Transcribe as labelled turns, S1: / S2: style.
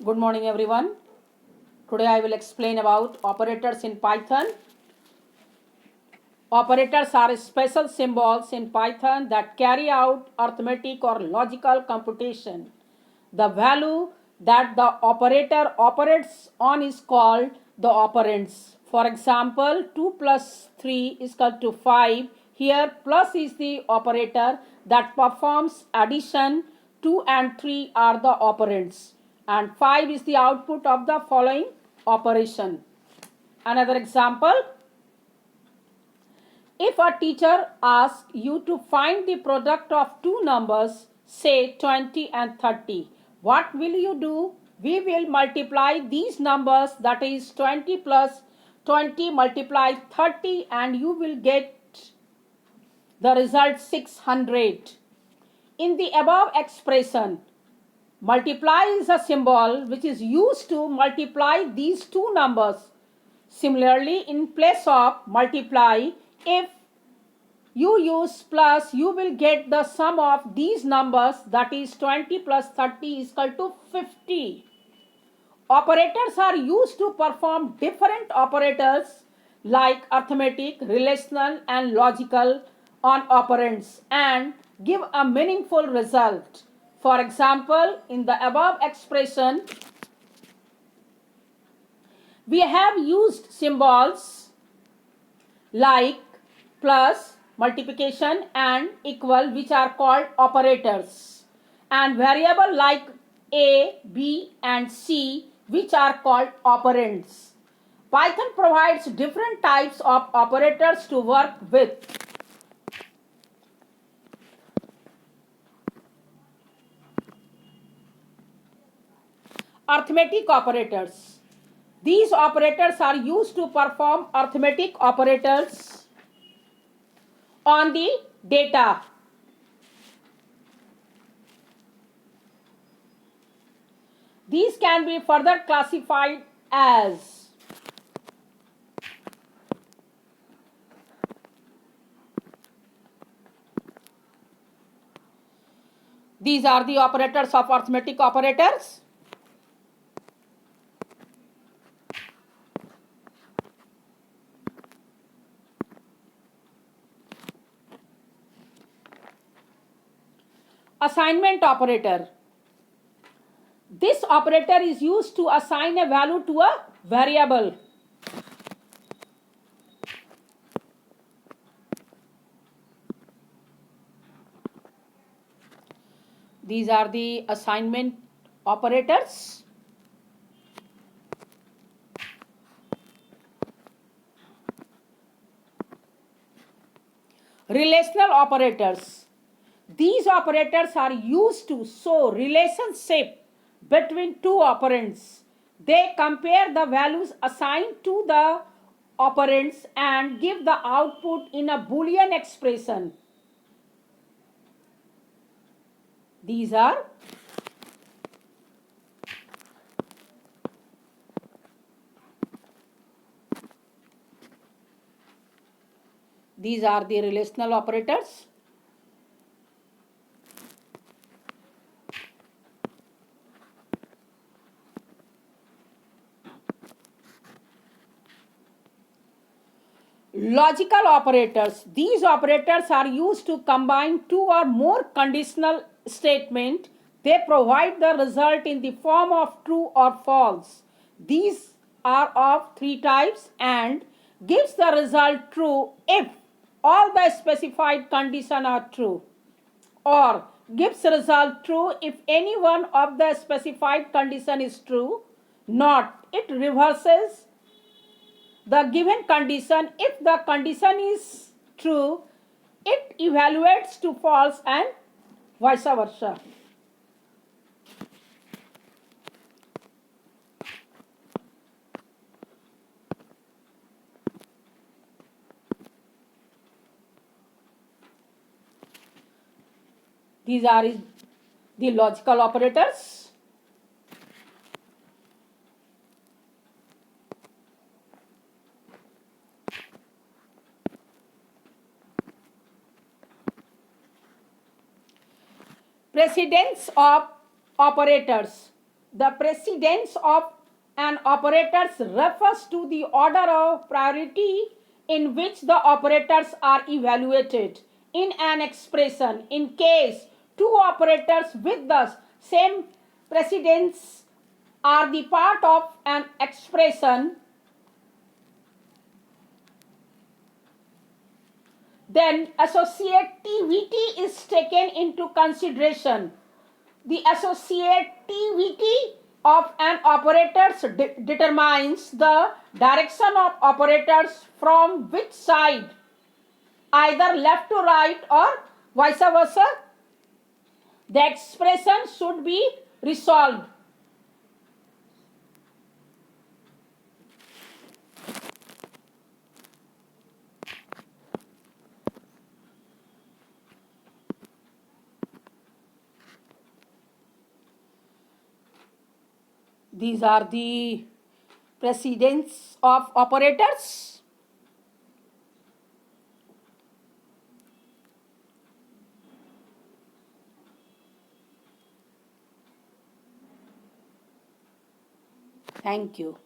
S1: Good morning everyone. Today I will explain about operators in Python. Operators are special symbols in Python that carry out arithmetic or logical computation. The value that the operator operates on is called the operands. For example, 2 plus 3 is equal to 5. Here plus is the operator that performs addition. 2 and 3 are the operands. And 5 is the output of the following operation. Another example. If a teacher asks you to find the product of two numbers, say 20 and 30, what will you do? We will multiply these numbers, that is 20 plus 20 multiply 30, and you will get the result 600. In the above expression, multiply is a symbol which is used to multiply these two numbers. Similarly, in place of multiply, if you use plus, you will get the sum of these numbers, that is 20 plus 30 is equal to 50. Operators are used to perform different operators like arithmetic, relational and logical on operands and give a meaningful result. For example, in the above expression, we have used symbols like plus, multiplication and equal, which are called operators, and variable like a, b and c, which are called operands. Python provides different types of operators to work with. Arithmetic operators. These operators are used to perform arithmetic operators on the data. These can be further classified as these are the operators of arithmetic operators. Assignment operator. This operator is used to assign a value to a variable. These are the assignment operators. Relational operators. These operators are used to show relationship between two operands. They compare the values assigned to the operands and give the output in a Boolean expression. These are the relational operators. Logical operators. These operators are used to combine two or more conditional statements. They provide the result in the form of true or false. These are of three types and gives the result true if all the specified conditions are true, or gives result true if any one of the specified condition is true. Not, it reverses the given condition. If the condition is true, it evaluates to false and vice versa. These are the logical operators. Precedence of operators. The precedence of an operator refers to the order of priority in which the operators are evaluated in an expression. In case two operators with the same precedence are the part of an expression, then associativity is taken into consideration. The associativity of an operator determines the direction of operators from which side, either left to right or vice versa, the expression should be resolved. These are the precedence of operators. Thank you.